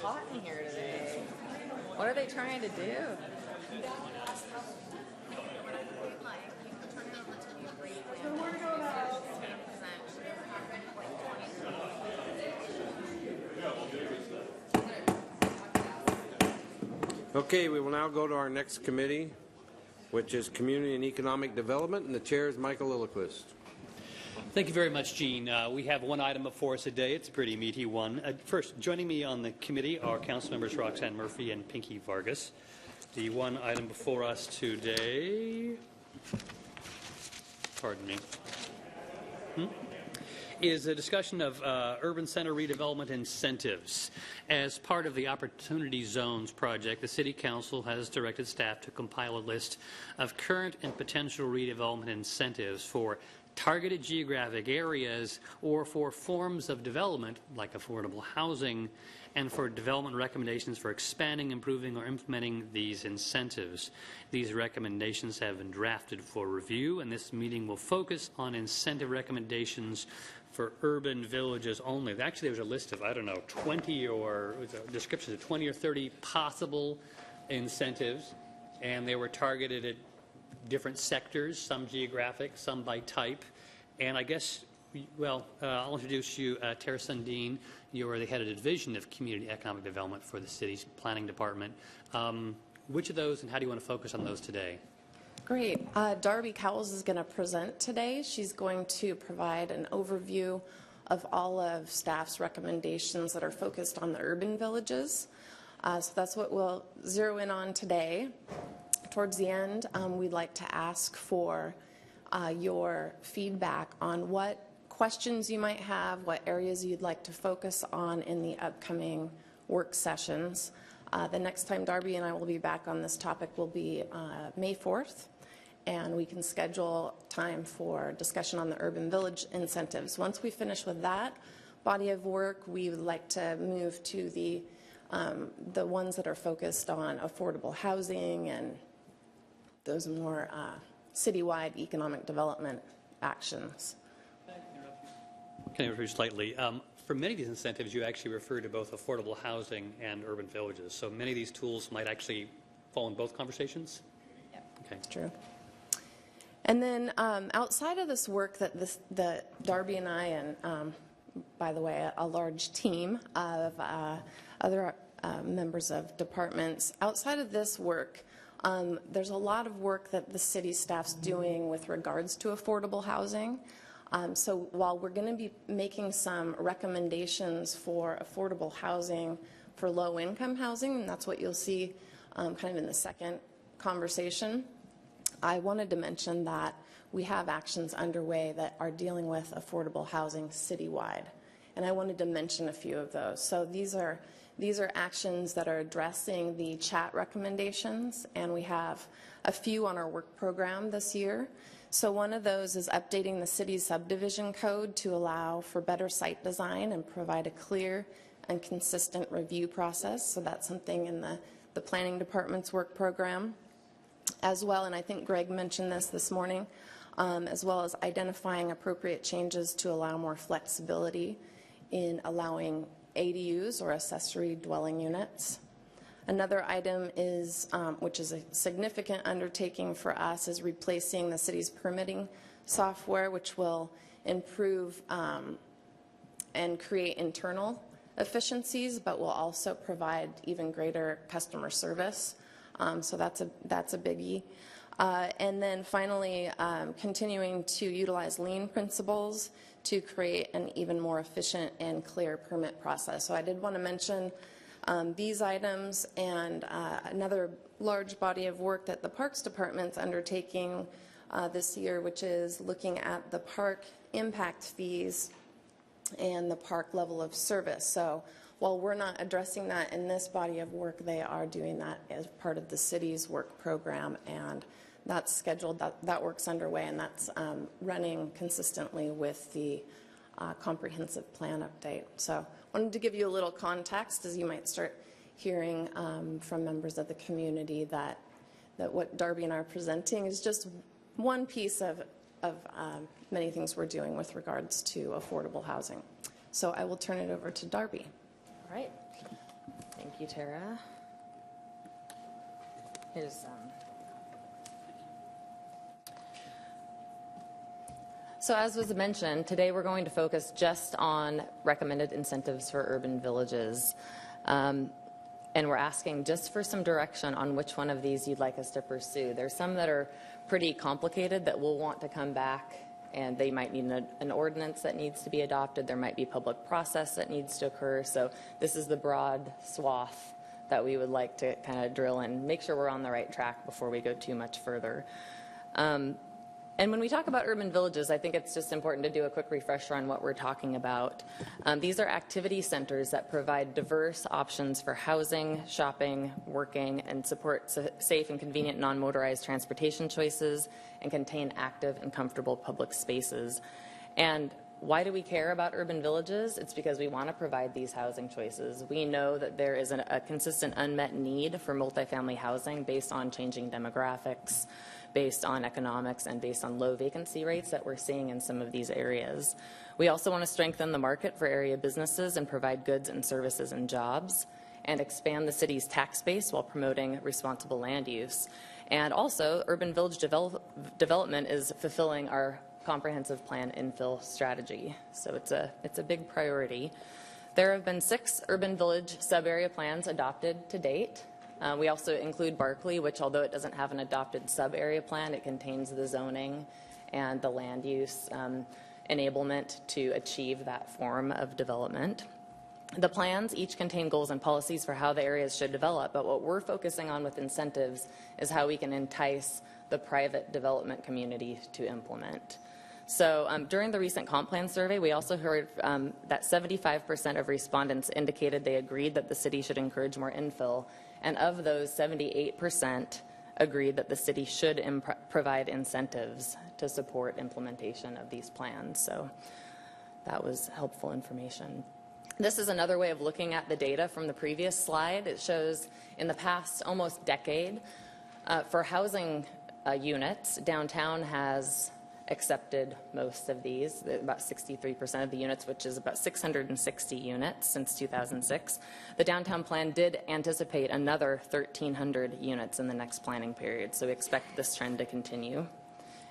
hot in here today. What are they trying to do? Okay, we will now go to our next committee, which is Community and Economic Development, and the chair is Michael Lillquist. Thank you very much, Gene. We have one item before us today. It's a pretty meaty one. First, joining me on the committee are Council members Roxanne Murphy and Pinky Vargas. The one item before us today, pardon me, is a discussion of urban center redevelopment incentives. As part of the Opportunity Zones project, the City Council has directed staff to compile a list of current and potential redevelopment incentives for targeted geographic areas or for forms of development like affordable housing, and for development recommendations for expanding, improving, or implementing these incentives. These recommendations have been drafted for review, and this meeting will focus on incentive recommendations for urban villages only. Actually, there's a list of, 20 or descriptions of 20 or 30 possible incentives, and they were targeted at different sectors, some geographic, some by type. And I guess, I'll introduce you, Tara Sundin. You are the head of the Division of Community Economic Development for the city's planning department. Which of those and how do you want to focus on those today? Great. Darby Cowles is going to present today. She's going to provide an overview of all of staff's recommendations that are focused on the urban villages. So that's what we'll zero in on today. Towards the end, we'd like to ask for your feedback on what questions you might have, what areas you'd like to focus on in the upcoming work sessions. The next time Darby and I will be back on this topic will be May 4th, and we can schedule time for discussion on the urban village incentives. Once we finish with that body of work, we would like to move to the ones that are focused on affordable housing and those more citywide economic development actions. Can I interrupt you slightly? For many of these incentives, you actually refer to both affordable housing and urban villages. So many of these tools might actually fall in both conversations? Yep. Okay. True. And then outside of this work that Darby and I and, by the way, a large team of other members of departments, outside of this work, there's a lot of work that the city staff's doing with regards to affordable housing. So while we're going to be making some recommendations for affordable housing for low-income housing, and that's what you'll see kind of in the second conversation, I wanted to mention that we have actions underway that are dealing with affordable housing citywide. And I wanted to mention a few of those. So these are actions that are addressing the chat recommendations, and we have a few on our work program this year. So one of those is updating the city's subdivision code to allow for better site design and provide a clear and consistent review process. So that's something in the planning department's work program as well, and I think Greg mentioned this morning, as well as identifying appropriate changes to allow more flexibility in allowing ADUs or accessory dwelling units. Another item is, which is a significant undertaking for us, is replacing the city's permitting software, which will improve and create internal efficiencies, but will also provide even greater customer service. So that's a biggie. And then finally, continuing to utilize lean principles to create an even more efficient and clear permit process. So I did want to mention these items and another large body of work that the Parks Department's undertaking this year, which is looking at the park impact fees and the park level of service. So while we're not addressing that in this body of work, they are doing that as part of the city's work program, and that's scheduled, that work's underway, and that's running consistently with the comprehensive plan update. So I wanted to give you a little context as you might start hearing from members of the community that what Darby and I are presenting is just one piece of many things we're doing with regards to affordable housing. So I will turn it over to Darby. All right. Thank you, Tara. Here's, So as was mentioned, today we're going to focus just on recommended incentives for urban villages. And we're asking just for some direction on which one of these you'd like us to pursue. There's some that are pretty complicated that we'll want to come back, and they might need an ordinance that needs to be adopted. There might be public process that needs to occur. So this is the broad swath that we would like to kind of drill in, make sure we're on the right track before we go too much further. And when we talk about urban villages, I think it's just important to do a quick refresher on what we're talking about. These are activity centers that provide diverse options for housing, shopping, working, and support safe and convenient non-motorized transportation choices, and contain active and comfortable public spaces. And why do we care about urban villages? It's because we want to provide these housing choices. We know that there is a consistent unmet need for multifamily housing based on changing demographics, based on economics, and based on low vacancy rates that we're seeing in some of these areas. We also want to strengthen the market for area businesses and provide goods and services and jobs, and expand the city's tax base while promoting responsible land use. And also, urban village development is fulfilling our comprehensive plan infill strategy. So it's a big priority. There have been 6 urban village sub-area plans adopted to date. We also include Barkley, which, although it doesn't have an adopted sub-area plan, it contains the zoning and the land use enablement to achieve that form of development. The plans each contain goals and policies for how the areas should develop, but what we're focusing on with incentives is how we can entice the private development community to implement. So during the recent comp plan survey, we also heard that 75% of respondents indicated they agreed that the city should encourage more infill. And of those, 78% agreed that the city should provide incentives to support implementation of these plans. So that was helpful information. This is another way of looking at the data from the previous slide. It shows in the past almost decade, for housing units, downtown has accepted most of these, about 63% of the units, which is about 660 units since 2006. The downtown plan did anticipate another 1,300 units in the next planning period, so we expect this trend to continue.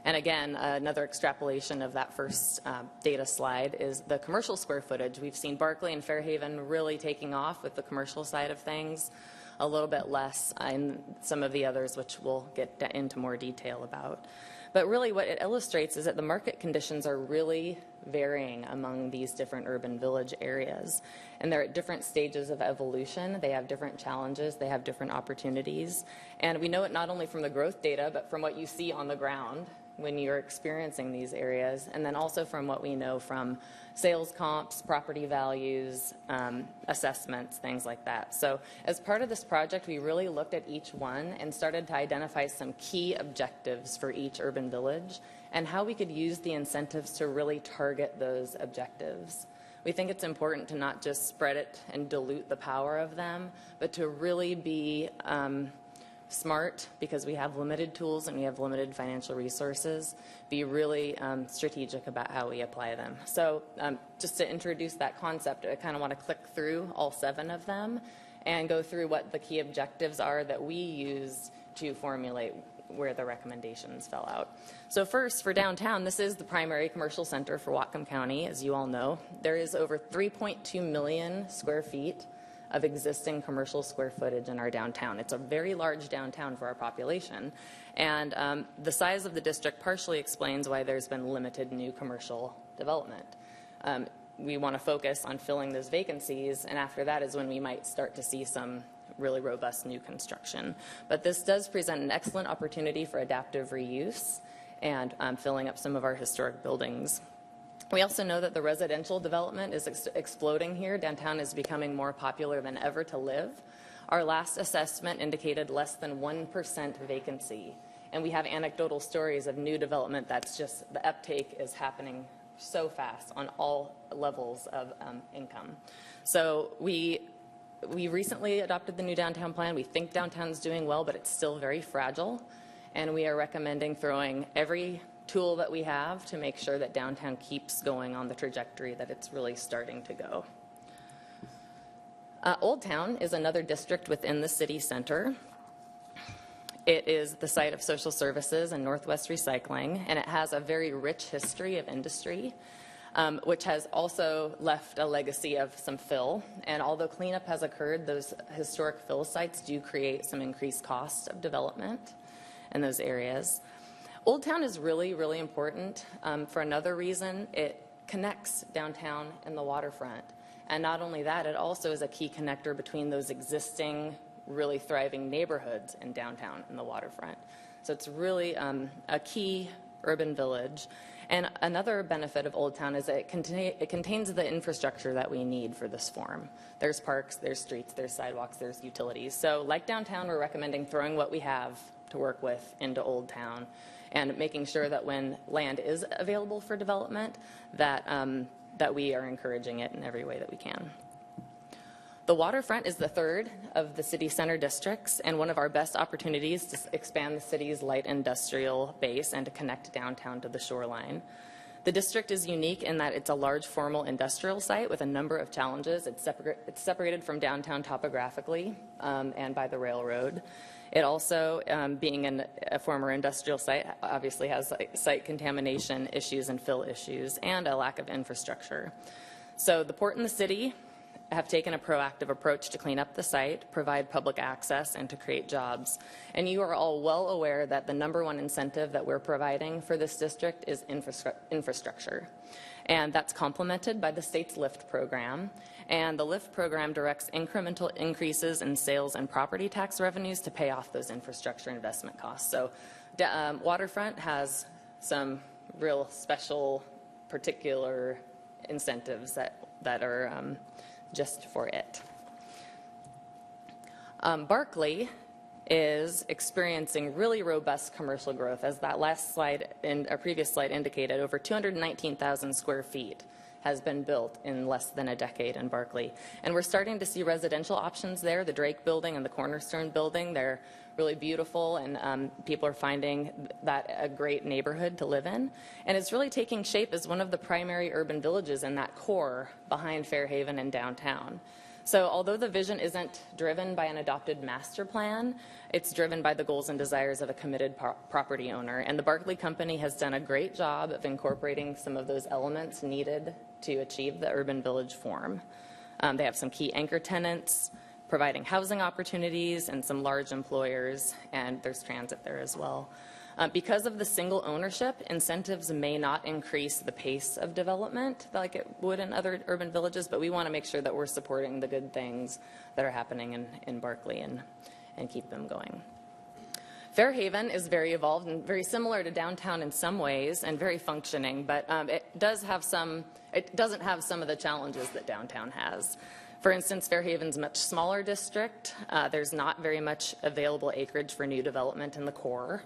And again, another extrapolation of that first data slide is the commercial square footage. We've seen Barkley and Fairhaven really taking off with the commercial side of things, a little bit less in some of the others, which we'll get into more detail about. But really what it illustrates is that the market conditions are really varying among these different urban village areas. And they're at different stages of evolution. They have different challenges. They have different opportunities. And we know it not only from the growth data, but from what you see on the ground when you're experiencing these areas, and then also from what we know from sales comps, property values, assessments, things like that. So as part of this project, we really looked at each one and started to identify some key objectives for each urban village and how we could use the incentives to really target those objectives. We think it's important to not just spread it and dilute the power of them, but to really be smart, because we have limited tools and we have limited financial resources, be really strategic about how we apply them. So just to introduce that concept, I kind of want to click through all 7 of them and go through what the key objectives are that we use to formulate where the recommendations fell out. So first, for downtown, this is the primary commercial center for Whatcom County, as you all know. There is over 3.2 million square feet of existing commercial square footage in our downtown. It's a very large downtown for our population. And the size of the district partially explains why there's been limited new commercial development. We want to focus on filling those vacancies, and after that is when we might start to see some really robust new construction. But this does present an excellent opportunity for adaptive reuse and filling up some of our historic buildings. We also know that the residential development is exploding here. Downtown is becoming more popular than ever to live. Our last assessment indicated less than 1% vacancy. And we have anecdotal stories of new development that's just, the uptake is happening so fast on all levels of income. So we recently adopted the new downtown plan. We think downtown's doing well, but it's still very fragile. And we are recommending throwing every tool that we have to make sure that downtown keeps going on the trajectory that it's really starting to go. Old Town is another district within the city center. It is the site of social services and Northwest Recycling, and it has a very rich history of industry, which has also left a legacy of some fill. And although cleanup has occurred, those historic fill sites do create some increased cost of development in those areas. Old Town is really, really important for another reason. It connects downtown and the waterfront. And not only that, it also is a key connector between those existing, really thriving neighborhoods in downtown and the waterfront. So it's really a key urban village. And another benefit of Old Town is that it contains the infrastructure that we need for this form. There's parks, there's streets, there's sidewalks, there's utilities. So like downtown, we're recommending throwing what we have to work with into Old Town and making sure that when land is available for development, that we are encouraging it in every way that we can. The waterfront is the third of the city center districts and one of our best opportunities to expand the city's light industrial base and to connect downtown to the shoreline. The district is unique in that it's a large formal industrial site with a number of challenges. It's separated from downtown topographically and by the railroad. It also, being a former industrial site, obviously has site contamination issues and fill issues and a lack of infrastructure. So the port and the city have taken a proactive approach to clean up the site, provide public access, and to create jobs. And you are all well aware that the #1 incentive that we're providing for this district is infrastructure. And that's complemented by the state's LIFT program. And the LIFT program directs incremental increases in sales and property tax revenues to pay off those infrastructure investment costs. So Waterfront has some real special, particular incentives that are just for it. Barkley is experiencing really robust commercial growth. As that last slide, in a previous slide indicated, over 219,000 square feet has been built in less than a decade in Barkley. And we're starting to see residential options there, the Drake Building and the Cornerstone Building. They're really beautiful, and people are finding that a great neighborhood to live in. And it's really taking shape as one of the primary urban villages in that core behind Fairhaven and downtown. So although the vision isn't driven by an adopted master plan, it's driven by the goals and desires of a committed property owner. And the Barkley Company has done a great job of incorporating some of those elements needed to achieve the urban village form. They have some key anchor tenants, providing housing opportunities and some large employers, and there's transit there as well. Because of the single ownership, incentives may not increase the pace of development like it would in other urban villages, but we want to make sure that we're supporting the good things that are happening in Barkley and keep them going. Fairhaven is very evolved and very similar to downtown in some ways and very functioning, but it doesn't have some of the challenges that downtown has. For instance, Fairhaven's a much smaller district. There's not very much available acreage for new development in the core.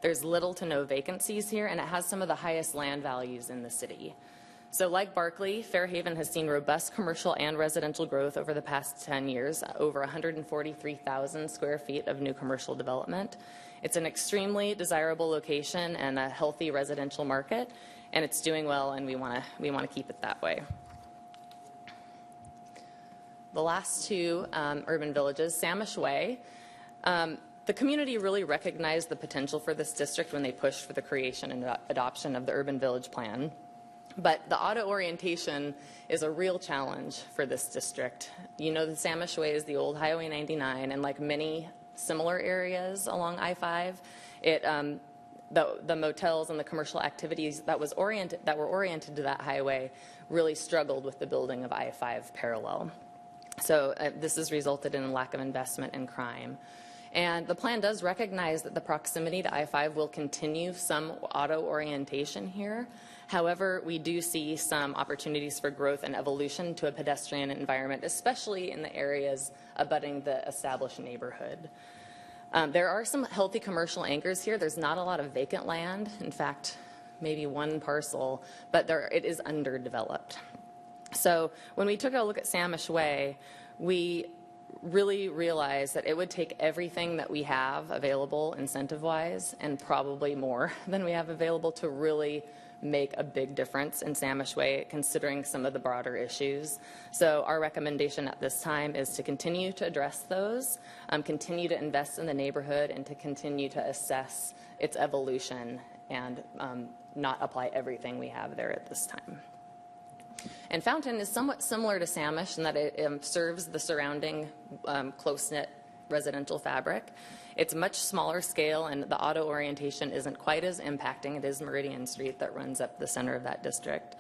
There's little to no vacancies here, and it has some of the highest land values in the city. So like Barkley, Fairhaven has seen robust commercial and residential growth over the past 10 years, over 143,000 square feet of new commercial development. It's an extremely desirable location and a healthy residential market, and it's doing well, and we want to keep it that way. The last two urban villages, Samish Way. The community really recognized the potential for this district when they pushed for the creation and adoption of the urban village plan. But the auto orientation is a real challenge for this district. You know, the Samish Way is the old Highway 99, and like many similar areas along I-5, the motels and the commercial activities that were oriented to that highway really struggled with the building of I-5 parallel. So this has resulted in a lack of investment and crime. And the plan does recognize that the proximity to I-5 will continue some auto orientation here. However, we do see some opportunities for growth and evolution to a pedestrian environment, especially in the areas abutting the established neighborhood. There are some healthy commercial anchors here. There's not a lot of vacant land. In fact, maybe one parcel, but it is underdeveloped. So when we took a look at Samish Way, we really realized that it would take everything that we have available incentive-wise and probably more than we have available to really make a big difference in Samish Way, considering some of the broader issues. So our recommendation at this time is to continue to address those, continue to invest in the neighborhood, and to continue to assess its evolution and not apply everything we have there at this time. And Fountain is somewhat similar to Samish in that it serves the surrounding close-knit residential fabric. It's much smaller scale, and the auto orientation isn't quite as impacting. It is Meridian Street that runs up the center of that district.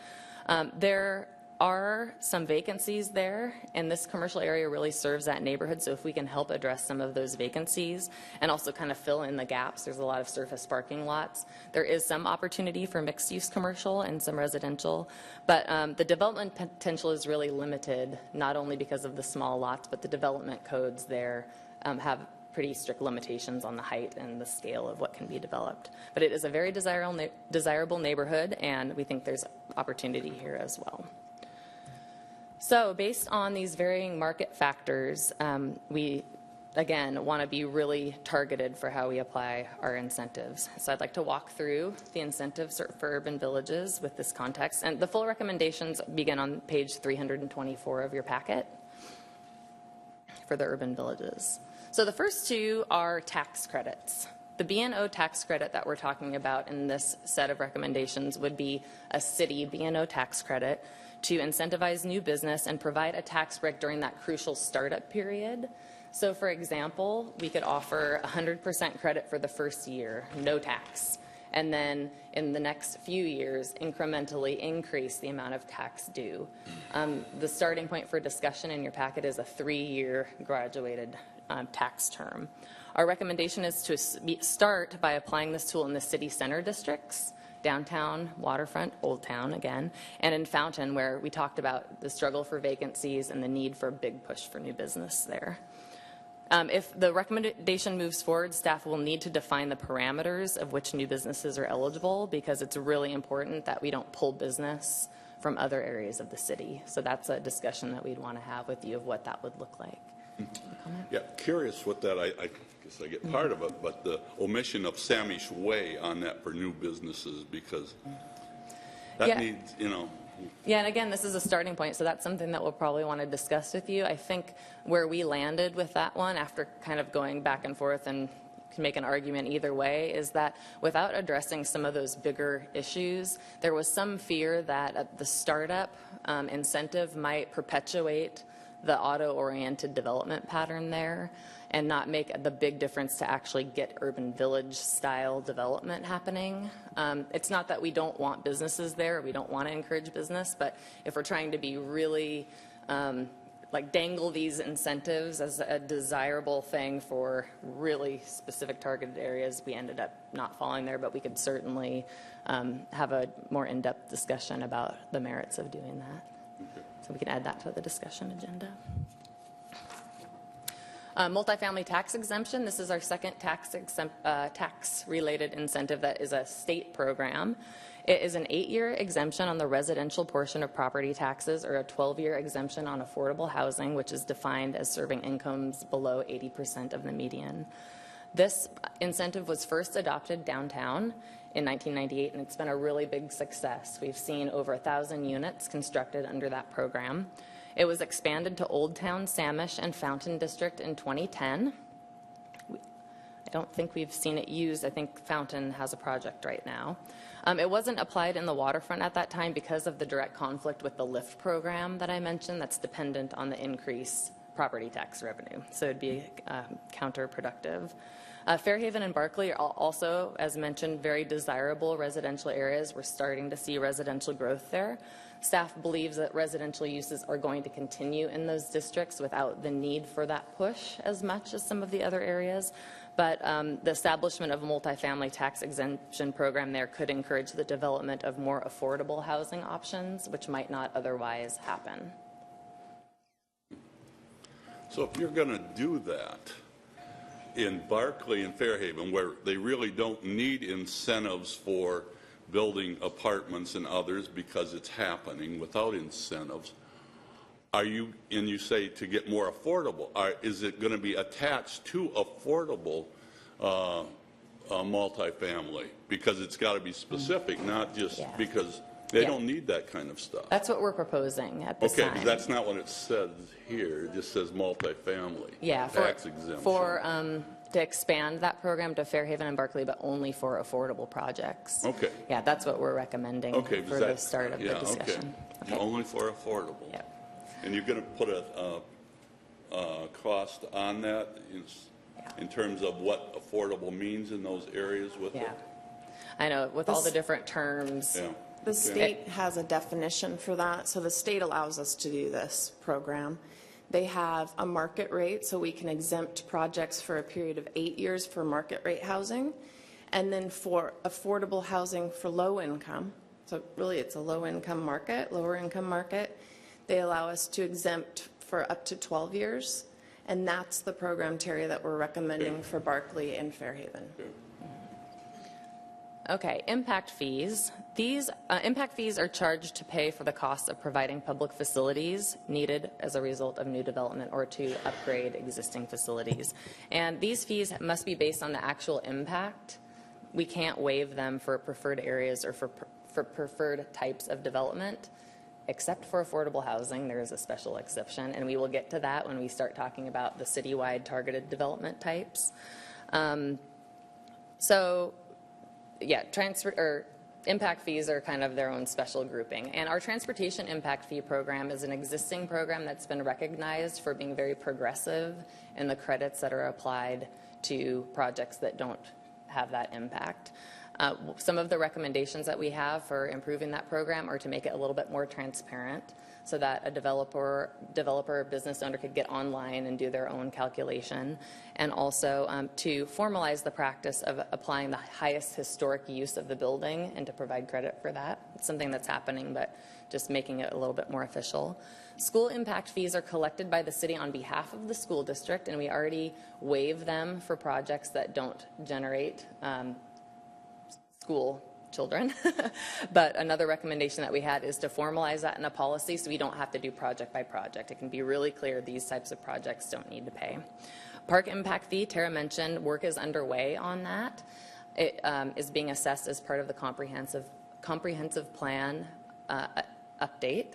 There are some vacancies there, and this commercial area really serves that neighborhood, so if we can help address some of those vacancies and also kind of fill in the gaps, there's a lot of surface parking lots. There is some opportunity for mixed-use commercial and some residential, but the development potential is really limited, not only because of the small lots, but the development codes there have pretty strict limitations on the height and the scale of what can be developed. But it is a very desirable neighborhood, and we think there's opportunity here as well. So based on these varying market factors, we, again, want to be really targeted for how we apply our incentives. So I'd like to walk through the incentives for urban villages with this context. And the full recommendations begin on page 324 of your packet for the urban villages. So the first two are tax credits. The B&O tax credit that we're talking about in this set of recommendations would be a city B&O tax credit to incentivize new business and provide a tax break during that crucial startup period. So for example, we could offer 100% credit for the first year, no tax, and then in the next few years incrementally increase the amount of tax due. The starting point for discussion in your packet is a 3-year graduated tax term. Our recommendation is to start by applying this tool in the city center districts, downtown, waterfront, Old Town again, and in Fountain, where we talked about the struggle for vacancies and the need for a big push for new business there. If the recommendation moves forward, staff will need to define the parameters of which new businesses are eligible, because it's really important that we don't pull business from other areas of the city. So that's a discussion that we'd want to have with you of what that would look like. Yeah, curious what that, I guess I get part of it, but the omission of Samish Way on that for new businesses, because that needs, you know. Yeah, and again, this is a starting point, so that's something that we'll probably want to discuss with you. I think where we landed with that one, after kind of going back and forth and can make an argument either way, is that without addressing some of those bigger issues, there was some fear that the startup incentive might perpetuate the auto-oriented development pattern there and not make the big difference to actually get urban village style development happening. It's not that we don't want businesses there, we don't want to encourage business, but if we're trying to be really like dangle these incentives as a desirable thing for really specific targeted areas, we ended up not falling there, but we could certainly have a more in-depth discussion about the merits of doing that. So we can add that to the discussion agenda. Multifamily tax exemption. This is our second tax-related incentive that is a state program. It is an 8-year exemption on the residential portion of property taxes, or a 12-year exemption on affordable housing, which is defined as serving incomes below 80% of the median. This incentive was first adopted downtown in 1998, and it's been a really big success. We've seen over 1,000 units constructed under that program. It was expanded to Old Town, Samish, and Fountain District in 2010. I don't think we've seen it used. I think Fountain has a project right now. It wasn't applied in the waterfront at that time because of the direct conflict with the LIFT program that I mentioned that's dependent on the increased property tax revenue. So it'd be counterproductive. Fairhaven and Barclay are also, as mentioned, very desirable residential areas. We're starting to see residential growth there. Staff believes that residential uses are going to continue in those districts without the need for that push as much as some of the other areas. But the establishment of a multifamily tax exemption program there could encourage the development of more affordable housing options, which might not otherwise happen. So if you're going to do that in Barclay and Fairhaven, where they really don't need incentives for building apartments and others because it's happening without incentives, are you, and you say to get more affordable, is it going to be attached to affordable multifamily, because it's got to be specific, not just Yeah. because they Yeah. don't need that kind of stuff. That's what we're proposing at this Okay, time. because that's not what it says here. It just says multifamily. Yeah, Tax exemption. to expand that program to Fairhaven and Berkeley, but only for affordable projects. Okay. Yeah, that's what we're recommending Okay, for the start of the discussion. Okay. Only for affordable. Yep. And you're going to put a cost on that in terms of what affordable means in those areas with it? Yeah. I know, with all the different terms. Yeah. The state has a definition for that, so the state allows us to do this program. They have a market rate, so we can exempt projects for a period of 8 years for market rate housing. And then for affordable housing for low income, so really it's a low income market, lower income market, they allow us to exempt for up to 12 years. And that's the program, Terry, that we're recommending for Berkeley and Fairhaven. Okay, impact fees. These impact fees are charged to pay for the cost of providing public facilities needed as a result of new development or to upgrade existing facilities. And these fees must be based on the actual impact. We can't waive them for preferred areas or for preferred types of development, except for affordable housing. There is a special exception, and we will get to that when we start talking about the citywide targeted development types. Yeah, impact fees are kind of their own special grouping. And our transportation impact fee program is an existing program that's been recognized for being very progressive in the credits that are applied to projects that don't have that impact. Some of the recommendations that we have for improving that program are to make it a little bit more transparent so that a developer or business owner could get online and do their own calculation, and also to formalize the practice of applying the highest historic use of the building and to provide credit for that. It's something that's happening, but just making it a little bit more official. School impact fees are collected by the city on behalf of the school district, and we already waive them for projects that don't generate school children. But another recommendation that we had is to formalize that in a policy so we don't have to do project by project. It can be really clear these types of projects don't need to pay. Park impact fee, Tara mentioned, work is underway on that. It is being assessed as part of the comprehensive plan update.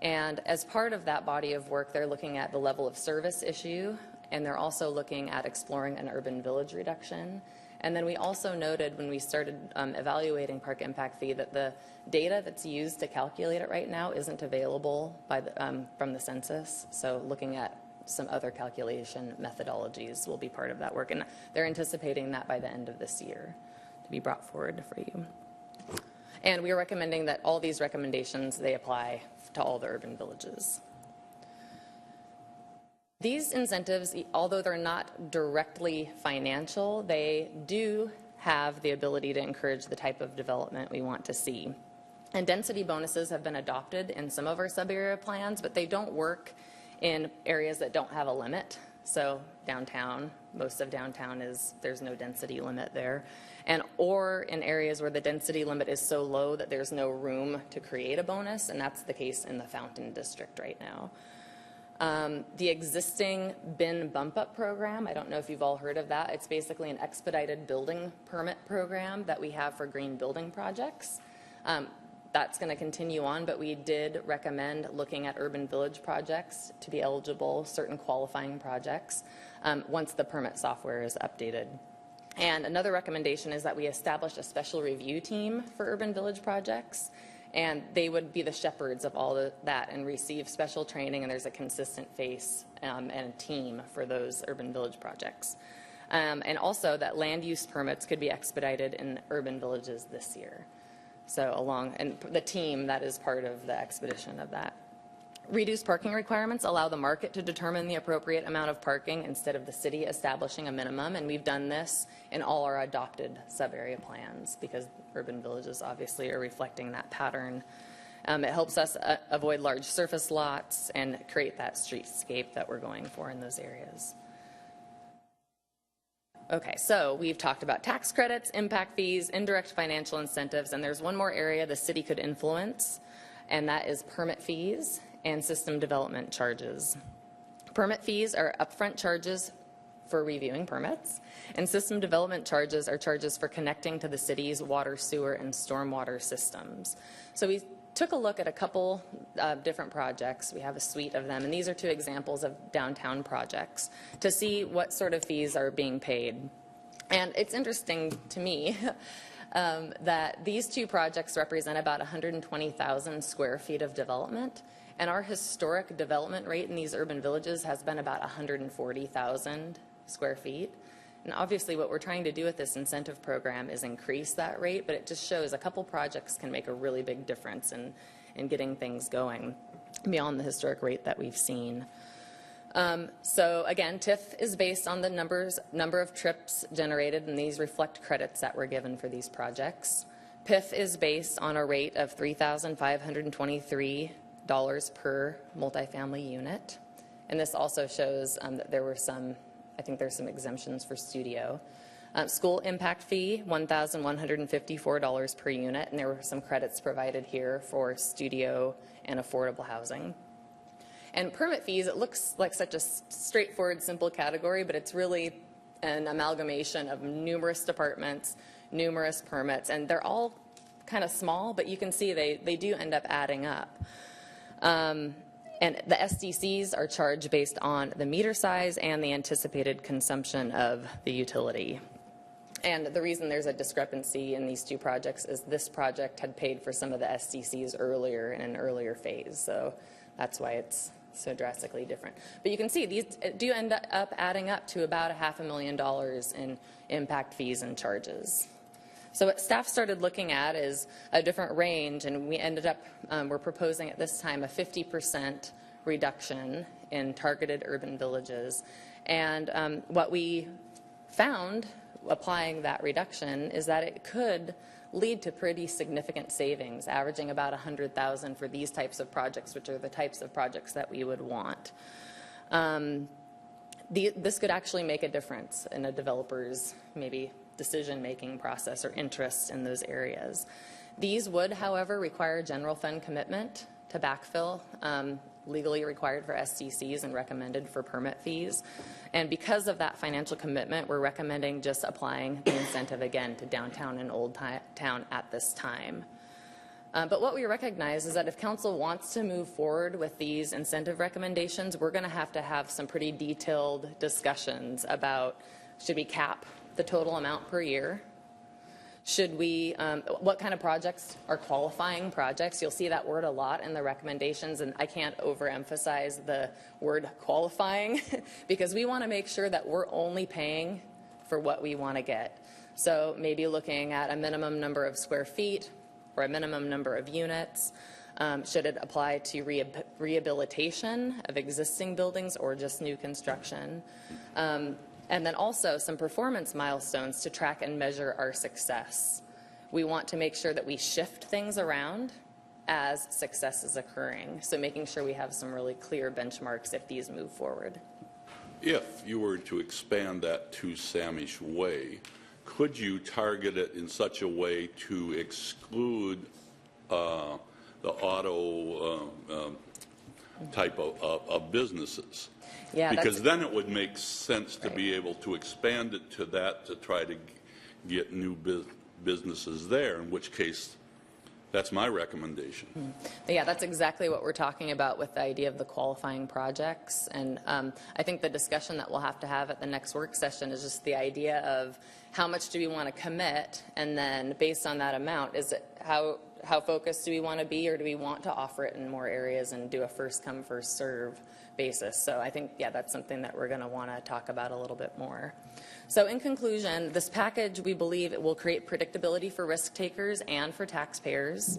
And as part of that body of work, they're looking at the level of service issue, and they're also looking at exploring an urban village reduction. And then we also noted when we started evaluating park impact fee that the data that's used to calculate it right now isn't available by from the census. So looking at some other calculation methodologies will be part of that work. And they're anticipating that by the end of this year to be brought forward for you. And we are recommending that all these recommendations, they apply to all the urban villages. These incentives, although they're not directly financial, they do have the ability to encourage the type of development we want to see. And density bonuses have been adopted in some of our sub-area plans, but they don't work in areas that don't have a limit. So downtown, most of downtown there's no density limit there. Or in areas where the density limit is so low that there's no room to create a bonus, and that's the case in the Fountain District right now. The existing BIN bump up program, I don't know if you've all heard of that. It's basically an expedited building permit program that we have for green building projects. That's going to continue on, but we did recommend looking at urban village projects to be eligible, certain qualifying projects, once the permit software is updated. And another recommendation is that we establish a special review team for urban village projects. And they would be the shepherds of all of that and receive special training, and there's a consistent face and a team for those urban village projects. And also that land use permits could be expedited in urban villages this year. So and the team that is part of the expedition of that. Reduced parking requirements allow the market to determine the appropriate amount of parking instead of the city establishing a minimum, and we've done this in all our adopted sub-area plans because urban villages obviously are reflecting that pattern. It helps us avoid large surface lots and create that streetscape that we're going for in those areas. Okay, so we've talked about tax credits, impact fees, indirect financial incentives, and there's one more area the city could influence, and that is permit fees and system development charges. Permit fees are upfront charges for reviewing permits. And system development charges are charges for connecting to the city's water, sewer, and stormwater systems. So we took a look at a couple different projects. We have a suite of them, and these are two examples of downtown projects to see what sort of fees are being paid. And it's interesting to me that these two projects represent about 120,000 square feet of development, and our historic development rate in these urban villages has been about 140,000 square feet. And obviously what we're trying to do with this incentive program is increase that rate, but it just shows a couple projects can make a really big difference in getting things going beyond the historic rate that we've seen. So again, TIF is based on the number of trips generated, and these reflect credits that were given for these projects. PIF is based on a rate of $3,523 per multifamily unit. And this also shows that there were some, I think there's some exemptions for studio. School impact fee, $1,154 per unit, and there were some credits provided here for studio and affordable housing. And permit fees, it looks like such a straightforward, simple category, but it's really an amalgamation of numerous departments, numerous permits, and they're all kind of small, but you can see they do end up adding up. And the SDCs are charged based on the meter size and the anticipated consumption of the utility. And the reason there's a discrepancy in these two projects is this project had paid for some of the SDCs earlier in an earlier phase, so that's why it's so drastically different. But you can see these do end up adding up to about $500,000 in impact fees and charges. So what staff started looking at is a different range, and we ended up, we're proposing at this time a 50% reduction in targeted urban villages. And what we found applying that reduction is that it could lead to pretty significant savings, averaging about $100,000 for these types of projects, which are the types of projects that we would want. This could actually make a difference in a developer's maybe decision-making process or interest in those areas. These would, however, require general fund commitment to backfill, legally required for SDCs and recommended for permit fees. And because of that financial commitment, we're recommending just applying the incentive again to downtown and Old Town at this time. But what we recognize is that if council wants to move forward with these incentive recommendations, we're going to have some pretty detailed discussions about, should we cap the total amount per year? Should we, what kind of projects are qualifying projects? You'll see that word a lot in the recommendations, and I can't overemphasize the word qualifying because we want to make sure that we're only paying for what we want to get. So maybe looking at a minimum number of square feet or a minimum number of units. Should it apply to rehabilitation of existing buildings or just new construction? And then also some performance milestones to track and measure our success. We want to make sure that we shift things around as success is occurring. So making sure we have some really clear benchmarks if these move forward. If you were to expand that to Samish Way, could you target it in such a way to exclude the auto type of businesses? Yeah, because then it would make sense to be able to expand it to that to try to get new businesses there, in which case that's my recommendation. Yeah, that's exactly what we're talking about with the idea of the qualifying projects. And I think the discussion that we'll have to have at the next work session is just the idea of how much do we want to commit, and then based on that amount, is it how focused do we want to be, or do we want to offer it in more areas and do a first come, first serve basis? So I think, yeah, that's something that we're going to want to talk about a little bit more. So in conclusion, this package, we believe it will create predictability for risk takers and for taxpayers,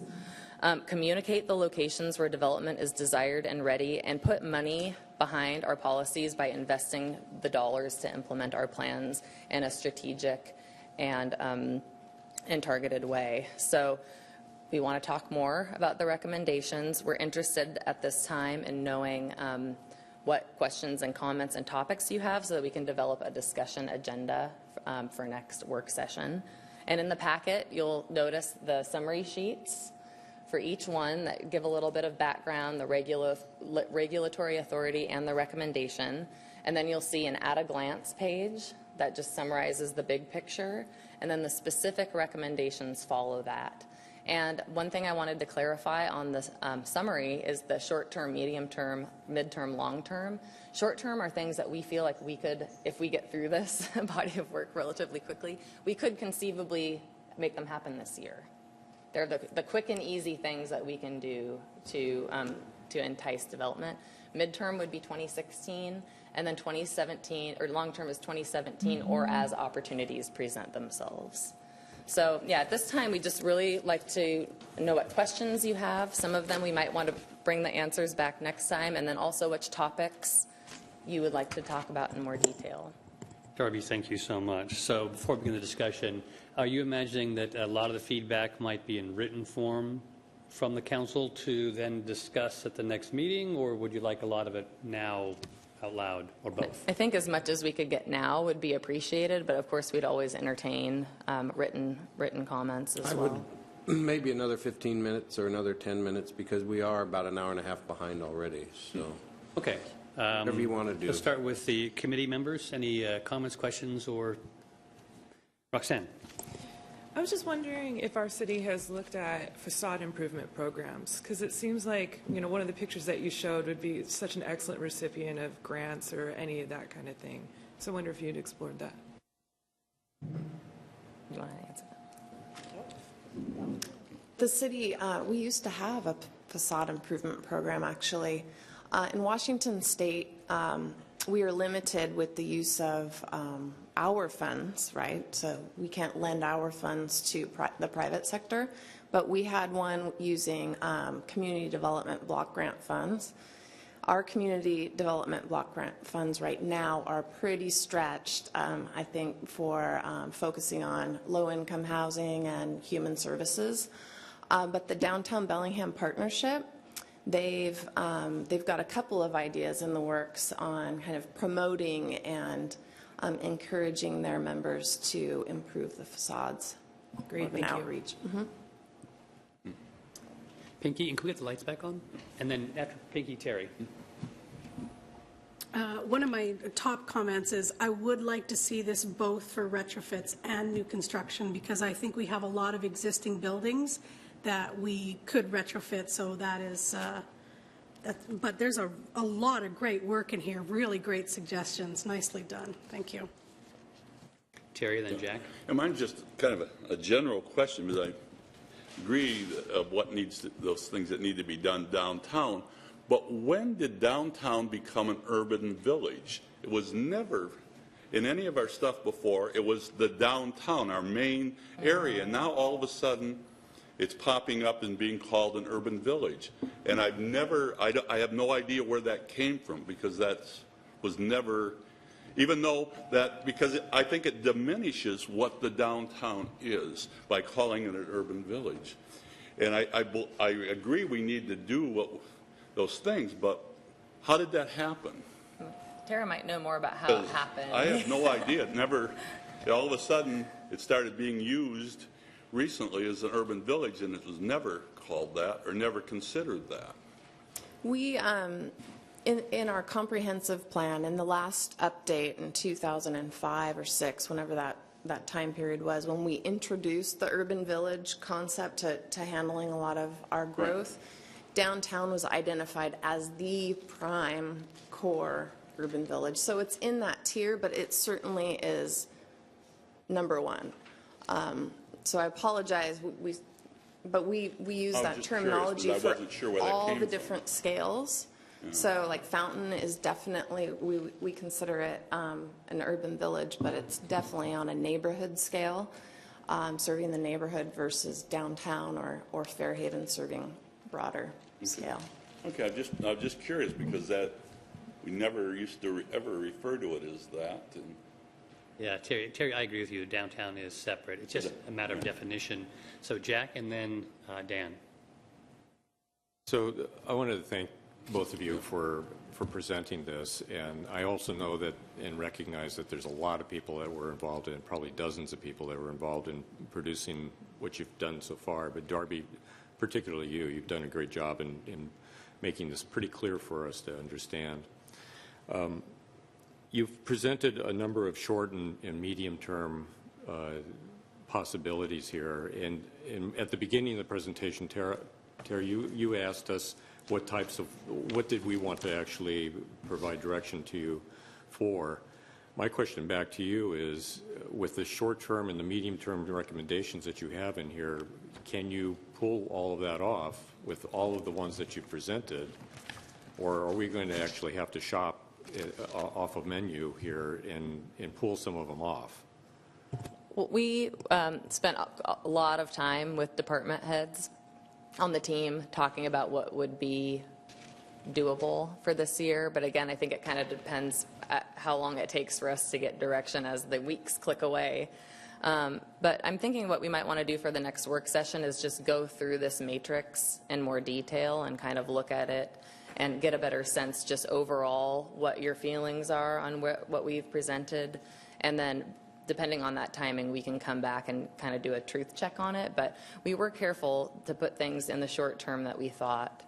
communicate the locations where development is desired and ready, and put money behind our policies by investing the dollars to implement our plans in a strategic and targeted way. So we want to talk more about the recommendations. We're interested at this time in knowing what questions and comments and topics you have so that we can develop a discussion agenda for next work session. And in the packet, you'll notice the summary sheets for each one that give a little bit of background, the regulatory authority, and the recommendation. And then you'll see an at-a-glance page that just summarizes the big picture, and then the specific recommendations follow that. And one thing I wanted to clarify on the summary is the short-term, medium-term, mid-term, long-term. Short-term are things that we feel like we could, if we get through this body of work relatively quickly, we could conceivably make them happen this year. They're the quick and easy things that we can do to entice development. Midterm would be 2016, and then 2017, or long-term is 2017, or as opportunities present themselves. So, yeah, at this time, we just really like to know what questions you have. Some of them we might want to bring the answers back next time, and then also which topics you would like to talk about in more detail. Darby, thank you so much. So before we begin the discussion, are you imagining that a lot of the feedback might be in written form from the council to then discuss at the next meeting, or would you like a lot of it now out loud, or both? I think as much as we could get now would be appreciated, but of course we'd always entertain written comments as well. Maybe another 15 minutes or another 10 minutes, because we are about an hour and a half behind already, so Okay. whatever you want to do. Let's start with the committee members. Any comments, questions, or Roxanne? I was just wondering if our city has looked at facade improvement programs, because it seems like, you know, one of the pictures that you showed would be such an excellent recipient of grants or any of that kind of thing. So I wonder if you'd explored that. You want to answer that? The city, we used to have a facade improvement program, actually. In Washington State, we are limited with the use of our funds, right? So we can't lend our funds to the private sector, but we had one using community development block grant funds. Our community development block grant funds right now are pretty stretched, I think, for focusing on low-income housing and human services. But the Downtown Bellingham Partnership, they've got a couple of ideas in the works on kind of promoting and encouraging their members to improve the facades. Great, thank you. Outreach. Pinky, and can we get the lights back on? And then after Pinky, Terry. One of my top comments is I would like to see this both for retrofits and new construction, because I think we have a lot of existing buildings that we could retrofit, so that is, but there's a lot of great work in here, really great suggestions, nicely done. Thank you. Terry, then Jack. And mine's just kind of a general question, because I agree of what needs to, those things that need to be done downtown. But when did downtown become an urban village? It was never in any of our stuff before. It was the downtown, our main area. Now all of a sudden, it's popping up and being called an urban village. And I have no idea where that came from, because that was never, even though that, because I think it diminishes what the downtown is by calling it an urban village. And I agree we need to do those things, but how did that happen? Tara might know more about how it happened. I have no idea. All of a sudden, it started being used recently as an urban village, and it was never called that or never considered that. We, in our comprehensive plan, in the last update in 2005 or 6, whenever that time period was, when we introduced the urban village concept to handling a lot of our growth, downtown was identified as the prime core urban village. So it's in that tier, but it certainly is number one. So I apologize, but we use that terminology for all the different scales. Yeah. So like Fountain is definitely, we consider it an urban village, but it's definitely on a neighborhood scale, serving the neighborhood versus downtown or Fairhaven serving broader scale. Okay, I'm just curious, because that we never used to ever refer to it as that. And Yeah, Terry, I agree with you. Downtown is separate. It's just a matter of definition. So Jack, and then Dan. So I wanted to thank both of you for presenting this, and I also know that and recognize that there's a lot of people that were involved in, probably dozens of people that were involved in producing what you've done so far. But Darby, particularly you've done a great job in making this pretty clear for us to understand. You've presented a number of short and medium-term possibilities here. And at the beginning of the presentation, Tara, you asked us what did we want to actually provide direction to you for. My question back to you is, with the short-term and the medium-term recommendations that you have in here, can you pull all of that off with all of the ones that you've presented, or are we going to actually have to shop off a menu here and pull some of them off? Well, we spent a lot of time with department heads on the team talking about what would be doable for this year. But again, I think it kind of depends how long it takes for us to get direction as the weeks click away. But I'm thinking what we might want to do for the next work session is just go through this matrix in more detail and kind of look at it and get a better sense just overall what your feelings are on what we've presented. And then depending on that timing, we can come back and kind of do a truth check on it. But we were careful to put things in the short term that we thought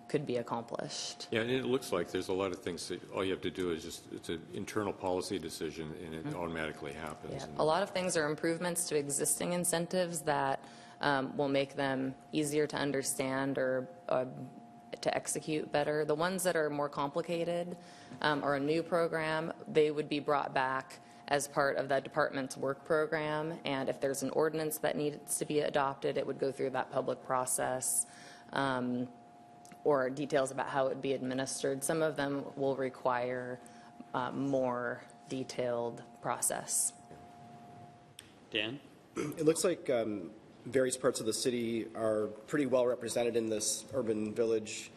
could be accomplished. Yeah, and it looks like there's a lot of things that all you have to do is it's an internal policy decision, and it automatically happens. Yeah. A lot of things are improvements to existing incentives that will make them easier to understand or to execute better. The ones that are more complicated or a new program, they would be brought back as part of the department's work program, and if there's an ordinance that needs to be adopted, it would go through that public process, or details about how it would be administered. Some of them will require more detailed process. Dan? It looks like various parts of the city are pretty well represented in this urban village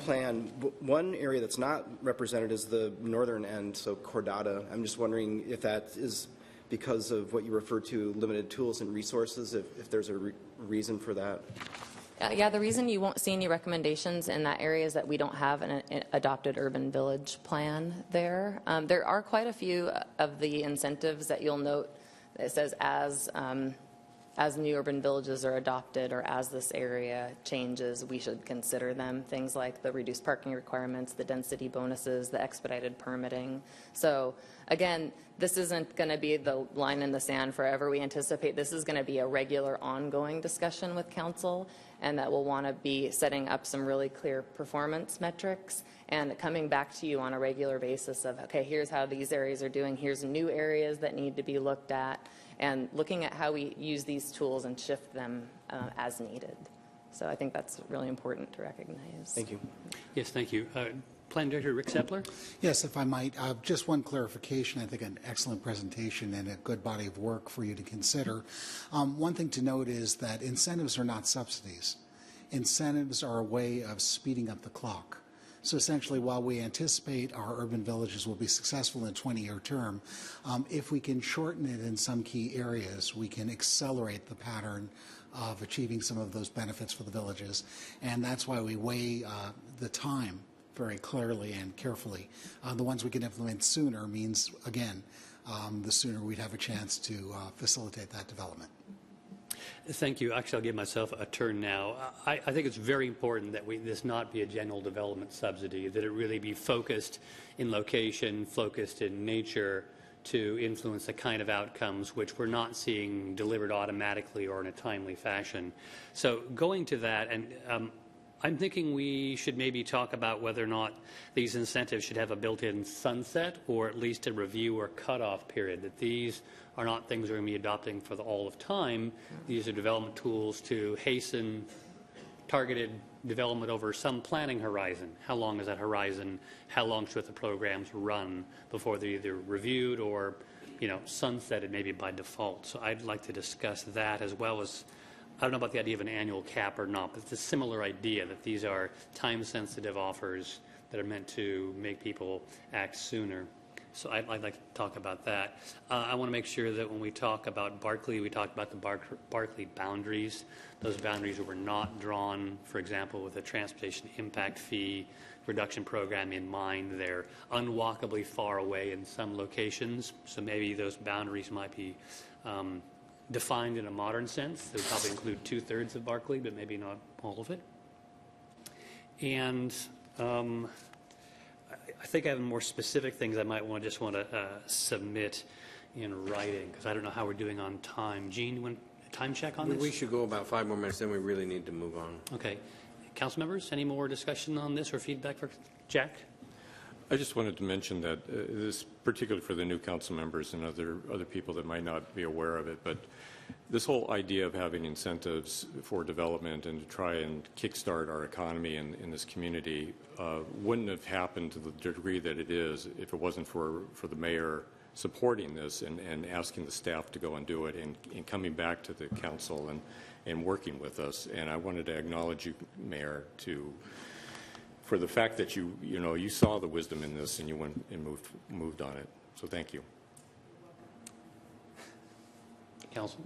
plan. One area that's not represented is the northern end, so Cordata. I'm just wondering if that is because of what you refer to, limited tools and resources, if there's a reason for that. Yeah, the reason you won't see any recommendations in that area is that we don't have an adopted urban village plan there. There are quite a few of the incentives that you'll note that says as new urban villages are adopted or as this area changes, we should consider them. Things like the reduced parking requirements, the density bonuses, the expedited permitting. So again, this isn't going to be the line in the sand forever. We anticipate this is going to be a regular ongoing discussion with council, and that we'll want to be setting up some really clear performance metrics and coming back to you on a regular basis of, okay, here's how these areas are doing, here's new areas that need to be looked at, and looking at how we use these tools and shift them as needed. So I think that's really important to recognize. Thank you. Yes, thank you. Plan Director Rick Sepler? Yes, if I might, just one clarification. I think an excellent presentation and a good body of work for you to consider. One thing to note is that incentives are not subsidies. Incentives are a way of speeding up the clock. So essentially, while we anticipate our urban villages will be successful in a 20-year term, if we can shorten it in some key areas, we can accelerate the pattern of achieving some of those benefits for the villages. And that's why we weigh the time very clearly and carefully. The ones we can implement sooner means, again, the sooner we'd have a chance to facilitate that development. Thank you. Actually, I'll give myself a turn now. I think it's very important that this not be a general development subsidy, that it really be focused in location, focused in nature to influence the kind of outcomes which we're not seeing delivered automatically or in a timely fashion. So going to that, and I'm thinking we should maybe talk about whether or not these incentives should have a built-in sunset or at least a review or cutoff period, that these are not things we're going to be adopting for all of time. These are development tools to hasten targeted development over some planning horizon. How long is that horizon? How long should the programs run before they're either reviewed or, sunsetted maybe by default? So I'd like to discuss that, as well as, I don't know about the idea of an annual cap or not, but it's a similar idea that these are time-sensitive offers that are meant to make people act sooner. So I'd like to talk about that. I want to make sure that when we talk about Barkley, we talk about the Barkley boundaries. Those boundaries were not drawn, for example, with a transportation impact fee reduction program in mind. They're unwalkably far away in some locations, so maybe those boundaries might be defined in a modern sense. They would probably include 2/3 of Barkley, but maybe not all of it. And I think I have more specific things I might just want to submit in writing, because I don't know how we're doing on time. Gene, you want a time check on this? We should go about 5 more minutes, then we really need to move on. Okay. Council members, any more discussion on this or feedback for Jack? I just wanted to mention that this, particularly for the new council members and other people that might not be aware of it, but this whole idea of having incentives for development and to try and kickstart our economy in this community wouldn't have happened to the degree that it is if it wasn't for the mayor supporting this and asking the staff to go and do it and coming back to the council and working with us. And I wanted to acknowledge you, Mayor, for the fact that you saw the wisdom in this and you went and moved on it. So thank you. Council?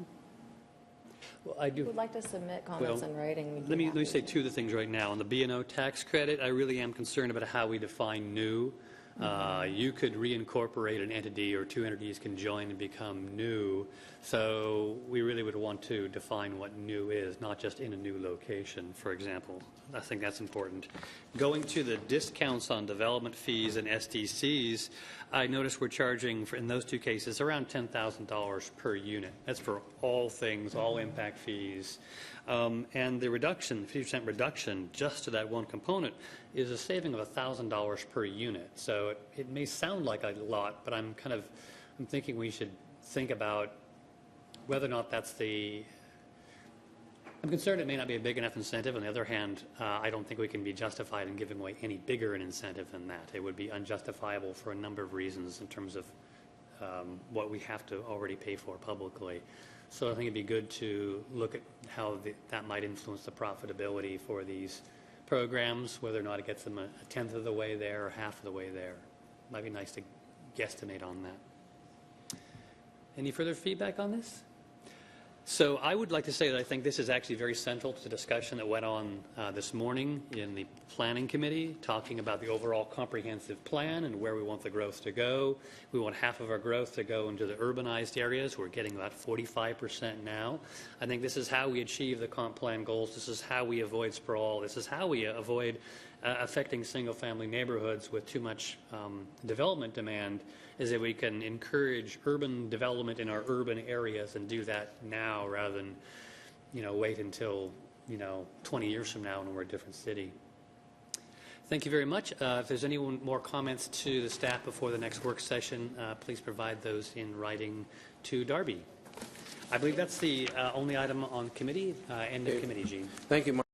Well, I do. Would like to submit comments in writing. Let me say two of the things right now. On the B&O tax credit, I really am concerned about how we define new. You could reincorporate an entity, or 2 entities can join and become new. So we really would want to define what new is, not just in a new location, for example. I think that's important. Going to the discounts on development fees and SDCs, I noticed we're charging, in those 2 cases, around $10,000 per unit. That's for all things, all impact fees. And the reduction, 50% reduction, just to that one component, is a saving of $1,000 per unit. So it may sound like a lot, but I'm thinking we should think about whether or not that's I'm concerned it may not be a big enough incentive. On the other hand, I don't think we can be justified in giving away any bigger an incentive than that. It would be unjustifiable for a number of reasons in terms of what we have to already pay for publicly. So I think it'd be good to look at how that might influence the profitability for these programs, whether or not it gets them a 10th of the way there or half of the way there. Might be nice to guesstimate on that. Any further feedback on this? So I would like to say that I think this is actually very central to the discussion that went on this morning in the Planning Committee, talking about the overall comprehensive plan and where we want the growth to go. We want half of our growth to go into the urbanized areas. We're getting about 45% now. I think this is how we achieve the comp plan goals. This is how we avoid sprawl. This is how we avoid affecting single-family neighborhoods with too much development demand, is that we can encourage urban development in our urban areas and do that now rather than, wait until, 20 years from now when we're a different city. Thank you very much. If there's any more comments to the staff before the next work session, please provide those in writing to Darby. I believe that's the only item on committee. End of committee, Gene. Thank you, Mark.